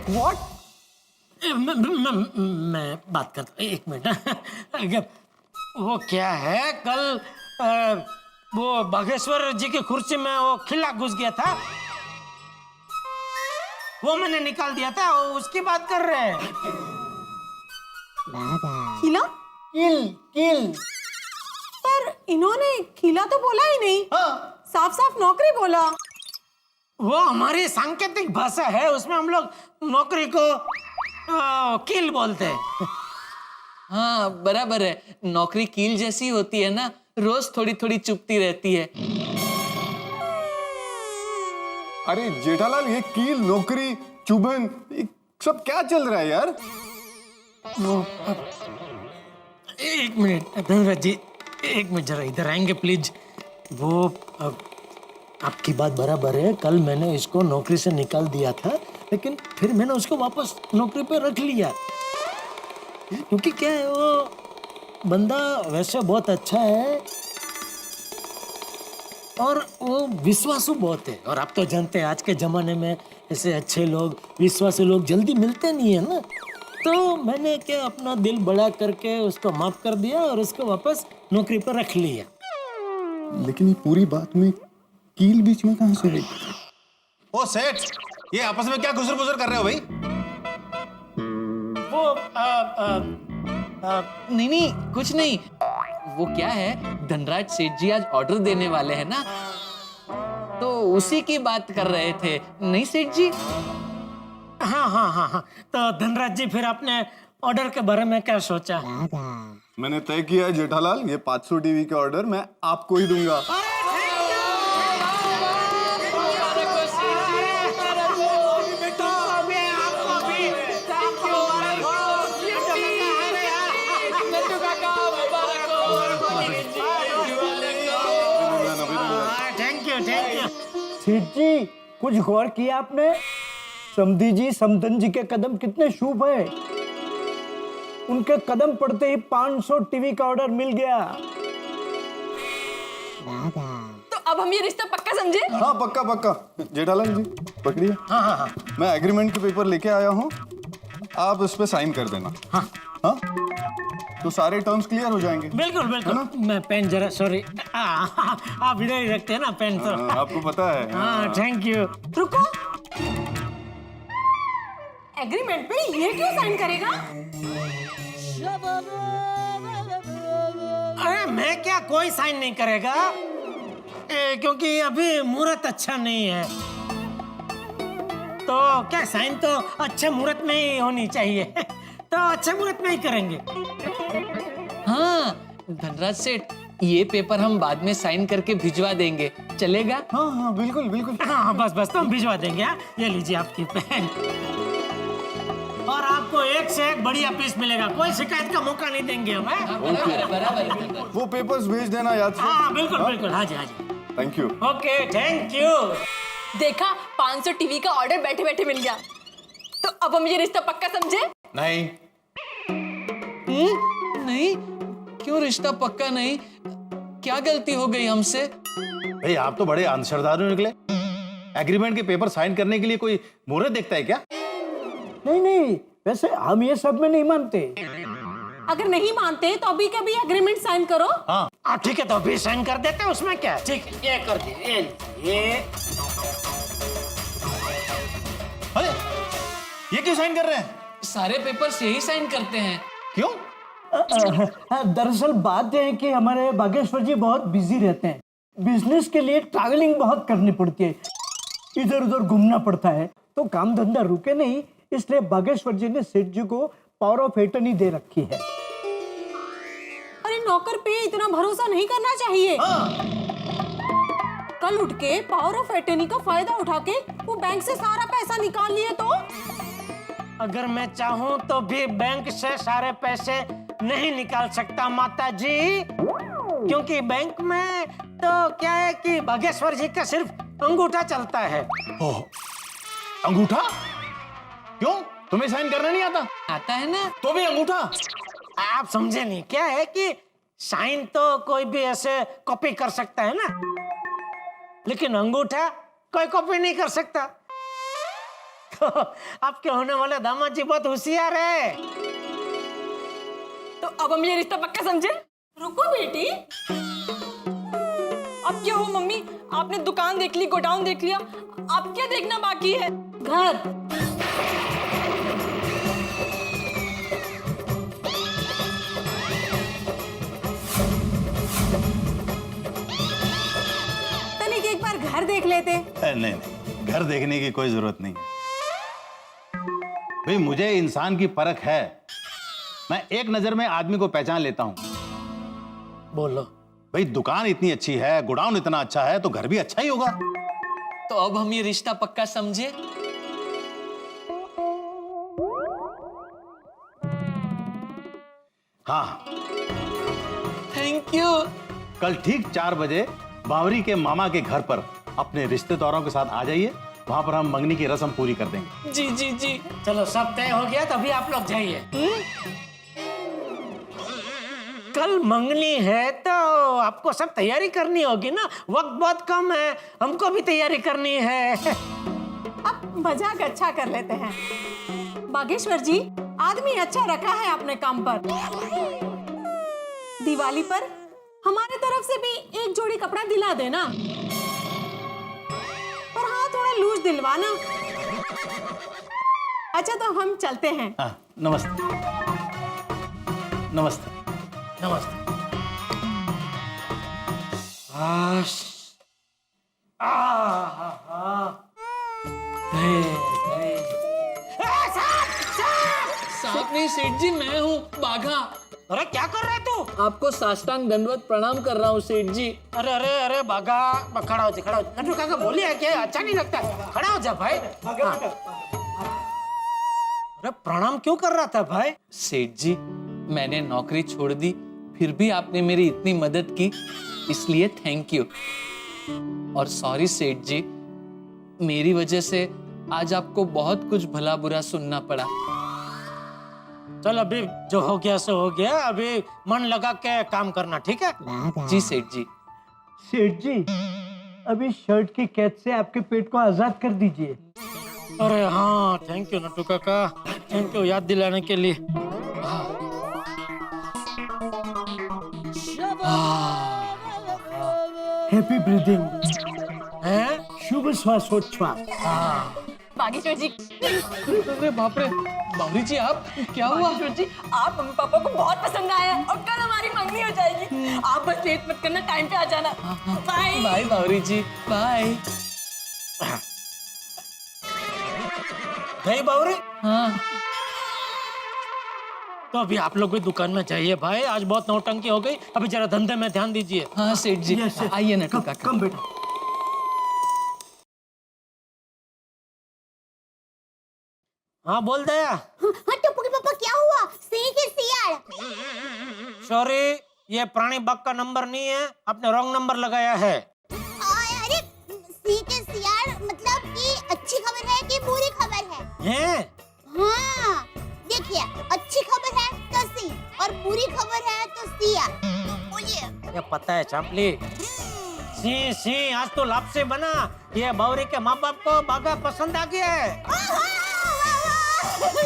What? मैं बात करता हूँ, एक मिनट। वो क्या है, कल वो बागेश्वर जी की कुर्सी में वो खिला घुस गया था, वो मैंने निकाल दिया था, वो उसकी बात कर रहे हैं। खिला? किल किल। पर इन्होंने खिला तो बोला ही नहीं। हाँ, साफ साफ नौकरी बोला। वो हमारी सांकेतिक भाषा है, उसमें हम लोग नौकरी को किल बोलते हैं। हाँ बराबर है, नौकरी कील जैसी होती है ना, रोज थोड़ी थोड़ी चुभती रहती है। अरे जेठालाल, ये कील, नौकरी, चुभन, ये सब क्या चल रहा है यार? वो एक मिनट धनराज जी, एक मिनट जरा इधर आएंगे प्लीज। वो आपकी बात बराबर है, कल मैंने इसको नौकरी से निकाल दिया था, लेकिन फिर मैंने उसको वापस नौकरी पे रख लिया, क्योंकि क्या है, वो बंदा वैसे बहुत अच्छा है और वो विश्वासु बहुत है, और आप तो जानते हैं आज के जमाने में ऐसे अच्छे लोग, विश्वासु लोग जल्दी मिलते नहीं है ना। तो मैंने क्या अपना दिल बड़ा करके उसको माफ कर दिया और उसको वापस नौकरी पर रख लिया। लेकिन ये पूरी बात में कील बीच में कहां से आई? ओ सेठ, ये आपस में क्या गुजर गुजर कर रहे हो भाई? वो नहीं नहीं कुछ नहीं, वो क्या है, धनराज सेठ जी आज ऑर्डर देने वाले हैं ना, तो उसी की बात कर रहे थे, नहीं सेठ जी? हाँ हाँ हाँ हाँ, तो धनराज जी फिर आपने ऑर्डर के बारे में क्या सोचा? मैंने तय किया है जेठालाल, ये 500 टीवी के ऑर्डर मैं आपको ही दूंगा। Thank you thank you. सेठ जी, कुछ गौर किया आपने? समधी जी, समधन जी के कदम कितने शुभ है। उनके कदम पड़ते ही 500 टीवी का ऑर्डर मिल गया। तो अब हम ये रिश्ता पक्का समझे? हाँ पक्का पक्का। जेठालाल जी पकड़िए। हाँ हाँ हाँ मैं एग्रीमेंट के पेपर लेके आया हूँ, आप उस पे साइन कर देना। हाँ हाँ, तो सारे टर्म्स क्लियर हो जाएंगे। बिल्कुल बिल्कुल। मैं पेन जरा, सॉरी, आप इधर ही रखते हैं ना पेन तो। हाँ, आपको पता है। हाँ थैंक यू। रुको, एग्रीमेंट पे ये क्यों साइन करेगा? अरे मैं क्या, कोई साइन नहीं करेगा, क्योंकि अभी मुहूर्त अच्छा नहीं है, तो क्या साइन तो अच्छे मुहूर्त में ही होनी चाहिए। तो अच्छे मुहूर्त में ही करेंगे। हाँ धनराज सेठ, ये पेपर हम बाद में साइन करके भिजवा देंगे, चलेगा? हाँ हाँ बिल्कुल बिल्कुल। हाँ बस बस, तो हम भिजवा देंगे। हाँ, ये लीजिए आपकी पेन, और आपको एक से एक बढ़िया पीस मिलेगा, कोई शिकायत का मौका नहीं देंगे हम। बराबर। वो पेपर्स भेज देना याद से। हाँ बिल्कुल बिल्कुल, हाँ जी हाँ जी। Thank you. Okay thank you. देखा, 500 टीवी का ऑर्डर बैठे बैठे मिल गया। तो अब हम ये रिश्ता पक्का समझे? नहीं। नहीं, क्यों रिश्ता पक्का नहीं? क्या गलती हो गई हमसे? भाई आप तो बड़े अंधश्रद्धालु निकले। एग्रीमेंट के पेपर साइन करने के लिए कोई मुहूर्त देखता है क्या? नहीं नहीं, वैसे हम ये सब में नहीं मानते। अगर नहीं मानते तो अभी कभी एग्रीमेंट साइन करो। हाँ ठीक है, तो अभी साइन कर देते हैं, उसमें क्या है। ठीक है, ये कर दिए, ये अरे ये क्यों साइन कर रहे हैं? सारे पेपर्स यही साइन करते हैं। क्यों? दरअसल बात यह है कि हमारे बागेश्वर जी बहुत बिजी रहते हैं, बिजनेस के लिए ट्रैवलिंग बहुत करनी पड़ती है, इधर उधर घूमना पड़ता है, तो काम धंधा रुके नहीं, इसलिए बागेश्वर जी ने सेठ जी को पावर ऑफ एटर्नी दे रखी है। अरे नौकर पे इतना भरोसा नहीं करना चाहिए। कल उठ के पावर ऑफ एटर्नी का फायदा उठा के वो बैंक से सारा पैसा निकाल लिए तो? अगर मैं चाहूं तो भी बैंक से सारे पैसे नहीं निकाल सकता माता जी, क्योंकि बैंक में तो क्या है कि बागेश्वर जी का सिर्फ अंगूठा चलता है। ओह, अंगूठा? क्यों, तुम्हें साइन करना नहीं आता? आता है ना? तो भी अंगूठा? आप समझे नहीं, क्या है कि साइन तो कोई भी ऐसे कॉपी कर सकता है ना, लेकिन अंगूठा कोई कॉपी नहीं कर सकता। तो आपके होने वाले दामाद जी बहुत होशियार है। तो अब हम ये रिश्ता पक्का समझे? रुको बेटी, अब क्या हुआ मम्मी? आपने दुकान देख ली, गोडाउन देख लिया, अब क्या देखना बाकी है? घर। तनिक एक बार घर देख लेते। नहीं नहीं, घर देखने की कोई जरूरत नहीं है भाई। मुझे इंसान की परख है, मैं एक नजर में आदमी को पहचान लेता हूं। बोलो। भाई दुकान इतनी अच्छी है, गोडाउन इतना अच्छा है, तो घर भी अच्छा ही होगा। तो अब हम ये रिश्ता पक्का समझे? हाँ, थैंक यू। कल ठीक 4 बजे बावरी के मामा के घर पर अपने रिश्तेदारों के साथ आ जाइए। वहां पर हम मंगनी की रस्म पूरी कर देंगे। जी जी जी। चलो सब तय हो गया, तभी आप लोग जाइए। कल मंगनी है तो आपको सब तैयारी करनी होगी ना, वक्त बहुत कम है, हमको भी तैयारी करनी है। अब मजाक अच्छा कर लेते हैं। बागेश्वर जी, आदमी अच्छा रखा है अपने काम पर। दिवाली पर हमारे तरफ से भी एक जोड़ी कपड़ा दिला देना, पर हाँ थोड़ा लूज दिलवाना। अच्छा तो हम चलते हैं। हाँ, नमस्ते नमस्ते। नमस्ते। सांप नहीं सेठ जी, मैं हूँ बाघा। अरे क्या कर रहा है तू? आपको साष्टांग दंडवत प्रणाम कर रहा हूँ सेठ जी। अरे अरे अरे बागा, खड़ा हो जा, खड़ा हो जा। नट्टू काका बोलिए है क्या? अच्छा नहीं लगता है। खड़ा हो जा भाई। हाँ। अरे प्रणाम क्यों कर रहा था भाई? सेठ जी, मैंने नौकरी छोड़ दी, फिर भी आपने मेरी इतनी मदद की, इसलिए थैंक यू। और सॉरी सेठ जी, मेरी वजह से आज आपको बहुत कुछ भला बुरा सुनना पड़ा। चल अभी जो हो गया सो हो गया, अभी मन लगा के काम करना, ठीक है? जी सेठ जी। सेठ जी, अभी शर्ट की कैद से आपके पेट को आजाद कर दीजिए। अरे हाँ, थैंक यू नट्टू काका, थैंक यू याद दिलाने के लिए। हैप्पी ब्रीदिंग, हैं? शुभ श्वासोच्छ्वास। बागेश्वर जी, अरे बाप रे, बावरी जी आप क्या हुआ? बागेश्वर जी, आप मम्मी पापा को बहुत पसंद आए हैं और कल हमारी मंगनी हो जाएगी। आप बस लेट मत करना, टाइम पे आ जाना। बाय बाय बावरी जी, बाय। गई बावरी? हाँ। तो अभी आप लोग भी दुकान में जाइए भाई, आज बहुत नौटंकी हो गई, अभी जरा धंधे में ध्यान दीजिए। हाँ सेठ जी, Yes, yes. आइए नट्टू काका। कम बेटा। हाँ बोल दया। हाँ टप्पू के पापा क्या हुआ? सिंह के सियार। सॉरी, ये प्राणी बग का नंबर नहीं है, आपने रॉन्ग नंबर लगाया है। अरे सिंह के सियार मतलब कि अच्छी खबर है कि बुरी खबर है? हैं? हाँ देखिए, अच्छी खबर है तो सिंह और बुरी खबर है तो सियार। बोलिए। ये पता है चांपली, सी सी आज तो लाभ से बना। ये बावरी के माँ बाप को बागा पसंद आ गया है।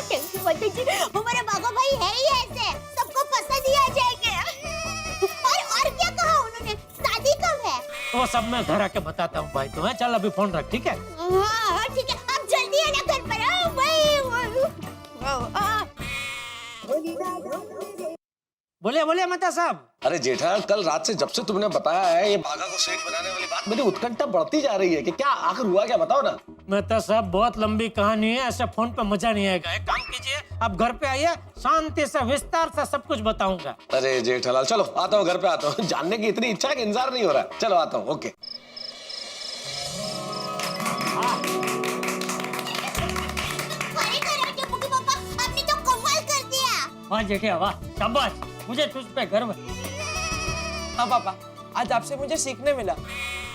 कैसी बात है जी, हमारे बाघा भाई है ही ऐसे, सबको पसंद ही आ जाएंगे। और क्या कहा उन्होंने? शादी कब है? वो सब मैं घर आके बताता हूँ भाई तुम्हें। चल अभी फोन रख, ठीक है? हाँ ठीक है, आप जल्दी आना घर पर। बोलिए बोलिए मेहता साहब। अरे जेठा, कल रात से जब से तुमने बताया है ये बाघा को सेठ बनाने वाली बात, मेरी उत्कंठा बढ़ती जा रही है कि क्या आखिर हुआ क्या, बताओ ना। मेहता साहब बहुत लंबी कहानी है, ऐसे फोन पे मजा नहीं आएगा। एक काम कीजिए, आप घर पे आइए, शांति से विस्तार से सब कुछ बताऊंगा। अरे जेठालाल, चलो आता हूँ, घर पे आता हूँ। जानने की इतनी इच्छा है कि इंतजार नहीं हो रहा है। चलो आता हूँ, ओके। आपने तो कमाल कर दिया। वाह जेठे वाह, शाबाश, मुझे तुझ पे गर्व है। हाँ पापा, आज आपसे मुझे सीखने मिला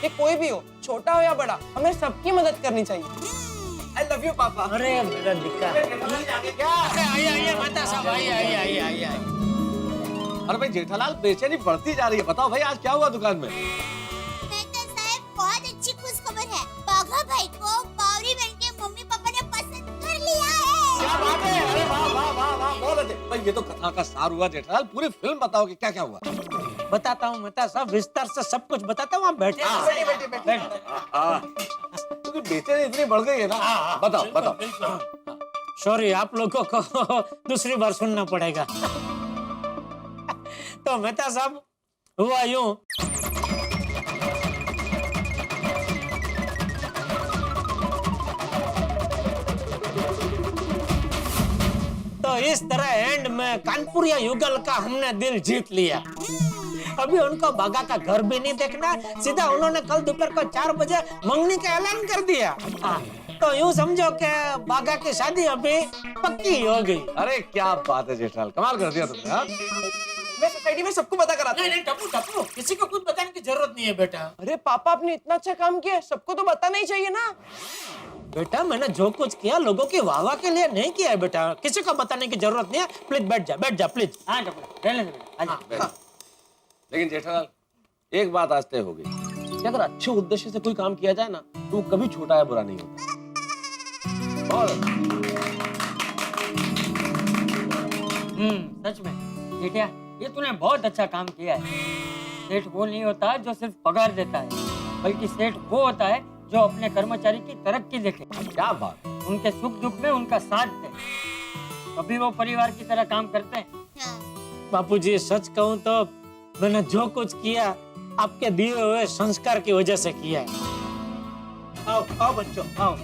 कि कोई भी हो, छोटा हो या बड़ा, हमें सबकी मदद करनी चाहिए। आई लव यू पापा। अरे मेरा दिक्का। आइए आइए मेहता साहब, आइए आइए आइए आइए। अरे भाई जेठालाल, बेचैनी बढ़ती जा रही है, बताओ भाई आज क्या हुआ दुकान में? मेहता साहब, बहुत अच्छी खुशखबर है। बाघा भाई को बावरी बहन के मम्मी पापा ने पसंद भाई ये तो कथा का सार हुआ जेठालाल, पूरी फिल्म बताओ कि क्या क्या हुआ। बताता हूँ मेहता साहब, विस्तार से सब कुछ बताता हूँ, आप बैठे। क्योंकि बेचैनी इतनी बढ़ गई है ना। बताओ बताओ। सॉरी, आप लोगों को दूसरी बार सुनना पड़ेगा। तो मेहता साहब हुआ यूं, तो इस तरह एंड में कानपुरिया युगल का हमने दिल जीत लिया। अभी उनको बागा का घर भी नहीं देखना, सीधा उन्होंने कल दोपहर को 4 बजे मंगनी का ऐलान कर दिया। तो यूं समझो कि बागा की शादी अभी पक्की हो गई। अरे क्या बात है जेठालाल, कमाल कर दिया तुमने। हाँ? मैं सोसाइटी में सबको पता करा। नहीं, टप्पू, किसी को कुछ बताने की जरूरत नहीं है बेटा। अरे पापा, आपने इतना अच्छा काम किया है, सबको तो बताना ही चाहिए ना। बेटा मैंने जो कुछ किया लोगों की वाहवाह के लिए नहीं किया है बेटा, किसी को बताने की जरूरत नहीं है। प्लीज बैठ जा प्लीज। हाँ टप्पू, रहने दे। लेकिन जेठालाल एक बात आज तय हो गई कि अगर अच्छे उद्देश्य से कोई काम किया जाए ना तो वो कभी छोटा या बुरा नहीं होता। और सच में बेटिया, ये तूने बहुत अच्छा काम किया है। सेठ वो नहीं होता जो सिर्फ पगार देता है, बल्कि सेठ वो होता है जो अपने कर्मचारी की तरक्की देखे, क्या बात, उनके सुख दुख में उनका साथ दे, तभी वो परिवार की तरह काम करते हैं। बापूजी सच कहूँ तो मैंने जो कुछ किया आपके दिए हुए संस्कार की वजह से किया है। आओ बच्चों, आओ।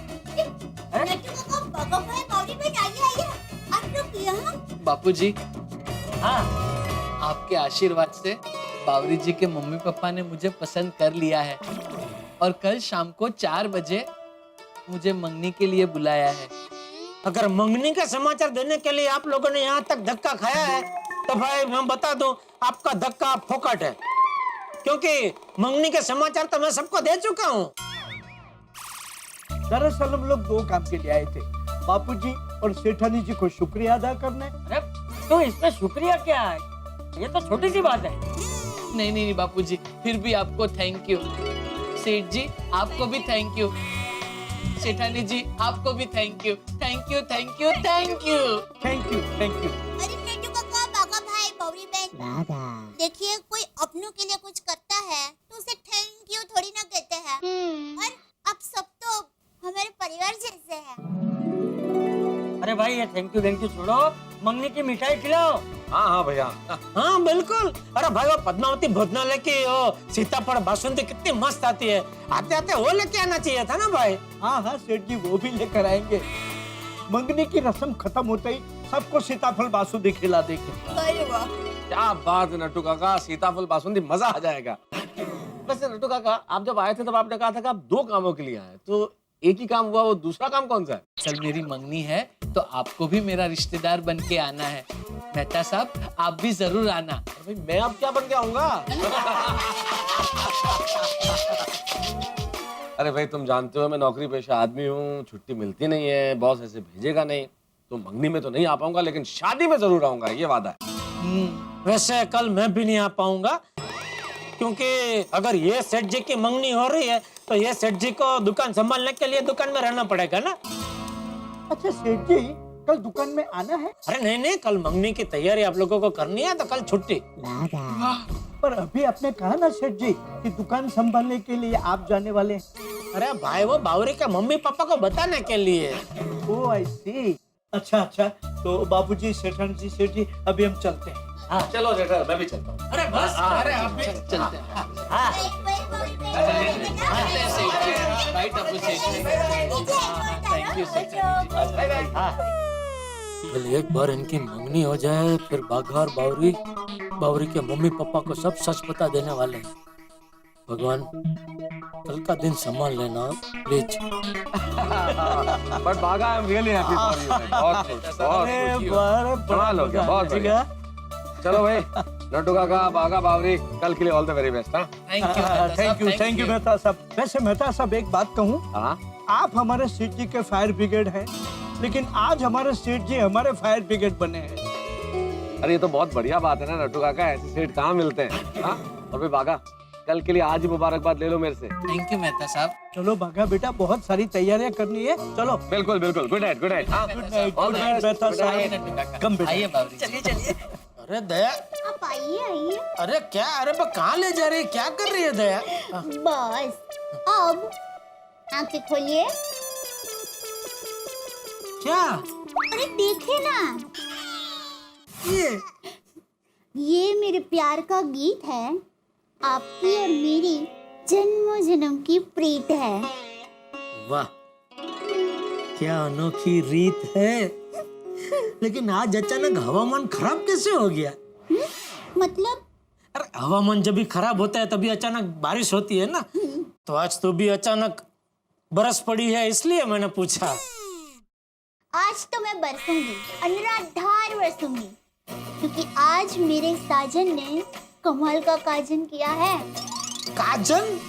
बापूजी, हाँ, आपके आशीर्वाद से बावरी जी के मम्मी पापा ने मुझे पसंद कर लिया है और कल शाम को 4 बजे मुझे मंगनी के लिए बुलाया है। अगर मंगनी का समाचार देने के लिए आप लोगों ने यहाँ तक धक्का खाया है तो भाई मैं बता दूं, आपका धक्का फोकट है, क्योंकि मंगनी के समाचार तो मैं सबको दे चुका हूँ। दरअसल हम लोग 2 काम के लिए आए थे, बापूजी और सेठानी जी को शुक्रिया अदा करने। अरे तो इसमें शुक्रिया क्या है, ये तो छोटी सी बात है। नहीं बापूजी, फिर भी आपको थैंक यू। सेठ जी आपको भी थैंक यू। सेठानी जी आपको भी thank you. Thank you thank you thank you thank you thank you. अरे नेटू काका, बागा भाई, बौरी बहन, देखिए कोई अपनों के लिए कुछ करता है तो उसे थैंक यू थोड़ी ना कहते हैं। और आप सब तो हमारे परिवार जैसे हैं। अरे भाई ये थैंक यू छोड़ो, मंगनी की मिठाई खिलाओ। हाँ भैया। हाँ बिल्कुल। अरे भाई वो पद्मावती भोजनालय की वो सीताफल बासुंदी कितनी मस्त आती है, आते आते वो लेके आना चाहिए था ना भाई। हाँ सेठ जी वो भी लेकर आएंगे। मंगनी की रस्म खत्म होते ही सबको सीताफल बासुंदी खिला देंगे। अरे वाह, क्या बात है नट्टू काका, सीताफल बासुंदी, मजा आ जाएगा। वैसे नट्टू काका, आप जब आए थे तब आपने कहा था कि आप 2 कामों के लिए आए, तो एक ही काम हुआ, वो दूसरा काम कौन सा है? कल मेरी मंगनी है तो आपको भी मेरा रिश्तेदार बन के आना है। मेहता साहब आप भी जरूर आना। भाई मैं अब क्या बन के आऊंगा? अरे भाई तुम जानते हो मैं नौकरी पेशा आदमी हूँ, छुट्टी मिलती नहीं है, बॉस ऐसे भेजेगा नहीं, तो मंगनी में तो नहीं आ पाऊंगा, लेकिन शादी में जरूर आऊंगा, ये वादा है। वैसे कल मैं भी नहीं आ पाऊंगा, क्योंकि अगर ये सेठ जी की मंगनी हो रही है तो ये सेठ जी को दुकान संभालने के लिए दुकान में रहना पड़ेगा ना। अच्छा सेठ जी कल दुकान में आना है? अरे नहीं कल मंगनी की तैयारी आप लोगों को करनी है, तो कल छुट्टी। पर अभी आपने कहा ना सेठ जी कि दुकान संभालने के लिए आप जाने वाले हैं। अरे भाई वो बावरी के मम्मी पापा को बताने के लिए। ओह आई सी। अच्छा तो बाबूजी, सेठानी जी, सेठ जी अभी हम चलते हैं। हाँ चलो जेठा, मैं भी चलता हूँ। अरे बस, अरे आप भी चलते हैं। थैंक यू सेठ जी। एक बार इनकी मंगनी हो जाए फिर बाघा और बावरी के मम्मी पापा को सब सच बता देने वाले हैं। भगवान कल का दिन संभाल लेना प्लीज। बट बागा I am really happy for you. बहुत खुश, कमाल हो गया, बहुत बढ़िया। चलो भाई नट्टू काका, बागा, बावरी, कल के लिए all the very best. Thank you Mehta साहब। वैसे मेहता साहब एक बात कहूँ, हाँ आप हमारे सेठ जी के फायर ब्रिगेड हैं, लेकिन आज हमारे सेठ जी हमारे फायर ब्रिगेड बने हैं। अरे ये तो बहुत बढ़िया बात है ना नट्टू काका, ऐसे सेठ कहाँ मिलते हैं। हाँ और भाई बागा, कल के लिए आज ही मुबारकबाद ले लो मेरे से। थैंक यू मेहता साहब। चलो भागा बेटा, बहुत सारी तैयारियां करनी है, चलो। बिल्कुल बिल्कुल, good night good night. Good night Mehta साहब। कम बेटा। आइए बाबरी। चलिए चलिए। अरे दया, आप आइए आइए। अरे क्या, अरे कहाँ ले जा रही है, क्या कर रही है दया? बस अब आंखें खोलिए। क्या अरे देखिए ना, ये मेरे प्यार का गीत है, आपकी और मेरी जन्मों जन्म की प्रीत है। वाह, क्या अनोखी रीत है। लेकिन आज अचानक हवामान खराब कैसे हो गया? मतलब? अरे हवामान जब भी खराब होता है तभी अचानक बारिश होती है ना, तो आज तो भी अचानक बरस पड़ी है, इसलिए मैंने पूछा। आज तो मैं बरसूंगी, अनराधार बरसूंगी, क्योंकि आज मेरे साजन ने कमाल का काजन किया है। काजन?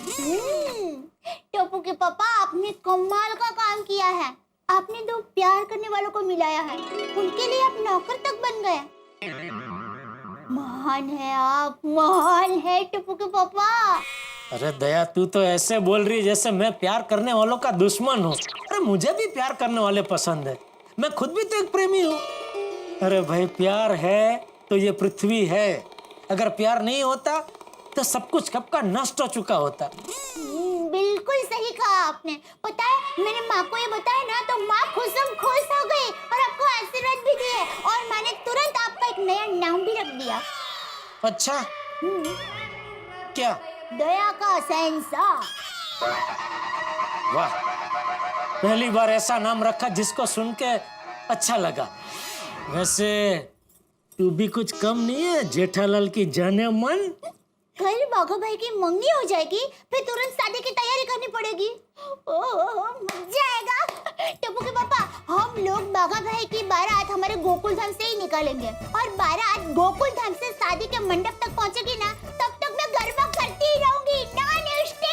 टोपू के पापा, आपने कमाल का काम किया है। आपने दो प्यार करने वालों को मिलाया है, उनके लिए आप नौकर तक बन गए। महान है आप, महान है टोपू के पापा। अरे दया, तू तो ऐसे बोल रही है जैसे मैं प्यार करने वालों का दुश्मन हूँ। अरे मुझे भी प्यार करने वाले पसंद है, मैं खुद भी तो एक प्रेमी हूँ। अरे भाई, प्यार है तो ये पृथ्वी है, अगर प्यार नहीं होता तो सब कुछ कब का नष्ट हो चुका होता। बिल्कुल सही कहा आपने। पता है, मैंने माँ को ये बताया ना तो माँ खुश हो गई और आपको आशीर्वाद भी दिए, और मैंने तुरंत आपका एक नया नाम भी रख दिया। अच्छा, क्या? दया का शहंशाह। वाह, पहली बार ऐसा नाम रखा जिसको सुन के अच्छा लगा। वैसे तू भी कुछ कम नहीं है जेठालाल की जाने मन। कल बाघा भाई की मंगनी हो जाएगी, फिर तुरंत शादी की तैयारी करनी पड़ेगी। ओह, मजा आएगा। टप्पू के पापा, हम लोग बाघा भाई की बारात हमारे गोकुल धाम से ही निकालेंगे, और बारात गोकुल धाम से शादी के मंडप तक पहुंचेगी ना, तब तक मैं गरबा करती ही रहूंगी, नॉन स्टिक।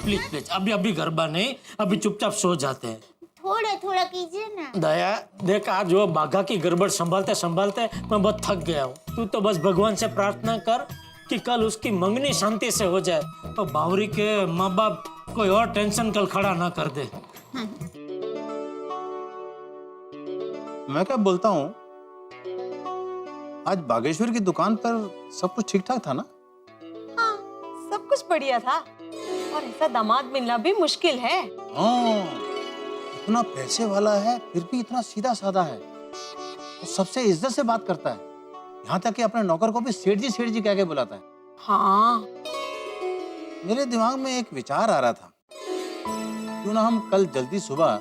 प्लीज प्लीज, अभी गरबा नहीं, अभी चुपचाप सो जाते हैं। थोड़ा थोड़ा कीजिए ना। दया देख, आज वो बाघा की गड़बड़ संभालते संभालते मैं बहुत थक गया हूँ। तू तो बस भगवान से प्रार्थना कर कि कल उसकी मंगनी शांति से हो जाए, तो बावरी के माँ बाप कोई और टेंशन कल खड़ा ना कर दे। मैं क्या बोलता हूँ, आज बागेश्वर की दुकान पर सब कुछ ठीक ठाक था ना? हाँ, सब कुछ बढ़िया था, और ऐसा दामाद मिलना भी मुश्किल है। हाँ, इतना पैसे वाला है फिर भी इतना सीधा साधा है, और सबसे इज्जत से बात करता है, यहाँ तक कि अपने नौकर को भी सेठ जी कह के बुलाता है। हाँ, मेरे दिमाग में एक विचार आ रहा था, क्यों ना हम कल जल्दी सुबह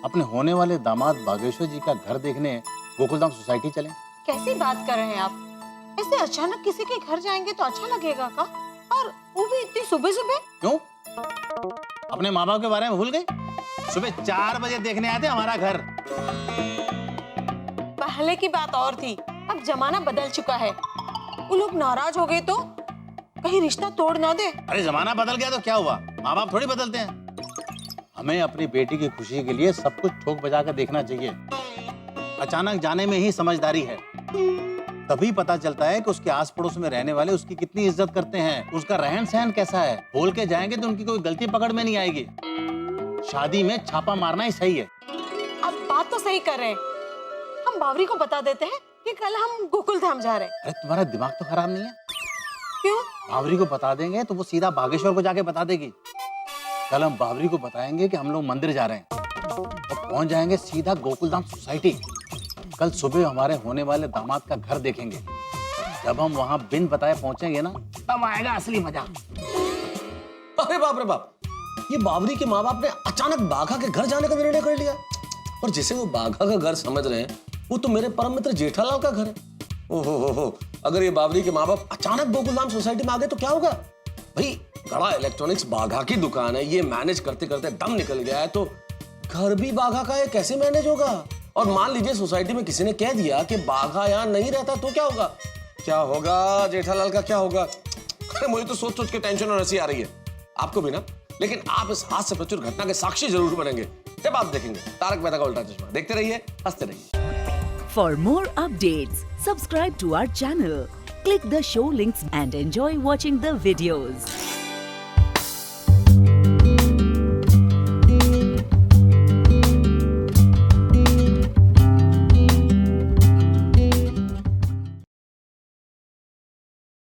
अपने होने वाले दामाद बागेश्वर जी का घर देखने गोकुलधाम सोसाइटी चलें। कैसी बात कर रहे हैं आप? ऐसे अचानक किसी के घर जाएंगे तो अच्छा लगेगा का? और वो भी इतनी सुबह सुबह? क्यों, अपने माँ बाप के बारे में भूल गए? सुबह 4 बजे देखने आते हमारा घर। पहले की बात और थी, अब जमाना बदल चुका है। वो लोग नाराज हो गए तो कहीं रिश्ता तोड़ ना दे। अरे जमाना बदल गया तो क्या हुआ, माँ बाप थोड़ी बदलते हैं। हमें अपनी बेटी की खुशी के लिए सब कुछ ठोक बजा कर देखना चाहिए। अचानक जाने में ही समझदारी है, तभी पता चलता है कि उसके आस पड़ोस में रहने वाले उसकी कितनी इज्जत करते हैं, उसका रहन सहन कैसा है। बोल के जाएंगे तो उनकी कोई गलती पकड़ में नहीं आएगी। शादी में छापा मारना ही सही है। अब बात तो सही कर रहे हैं, हम बावरी को बता देते हैं कि कल हम गोकुल धाम जा रहे हैं। अरे तुम्हारा दिमाग तो खराब नहीं है? क्यों? बावरी को बता देंगे तो वो सीधा बागेश्वर को जाके बता देगी। कल हम बावरी को बताएंगे कि हम लोग मंदिर जा रहे हैं, और पहुंच जाएंगे सीधा गोकुलधाम सोसाइटी। कल सुबह हमारे होने वाले दामाद का घर देखेंगे। जब हम वहां बिन बताए पहुंचेंगे ना, तब आएगा असली मजा। अरे बाप रे बाप, ये बावरी के माँ बाप ने अचानक बाघा के घर जाने का निर्णय कर लिया। और जिसे वो बाघा का घर समझ रहे हैं, वो तो मेरे परम मित्र जेठालाल का घर है। ओहो, अगर ये बावरी के माँ बाप अचानक गोकुलधाम सोसाइटी में आ गए तो क्या होगा? भाई, गड़ा इलेक्ट्रॉनिक्स बाघा की दुकान है, ये मैनेज करते करते दम निकल गया है, तो घर भी बाघा का है, कैसे मैनेज होगा? और मान लीजिए सोसाइटी में किसी ने कह दिया कि बाघा यहाँ नहीं रहता, तो क्या होगा? क्या होगा जेठालाल का, क्या होगा? अरे मुझे तो सोच सोच के टेंशन और हंसी आ रही है, आपको भी ना। लेकिन आप इस हास्य प्रचुर घटना के साक्षी जरूर बनेंगे जब आप देखेंगे तारक मेहता का उल्टा चश्मा। देखते रहिए, हंसते रहिए। For more updates, subscribe to our channel, click the show links and enjoy watching the videos.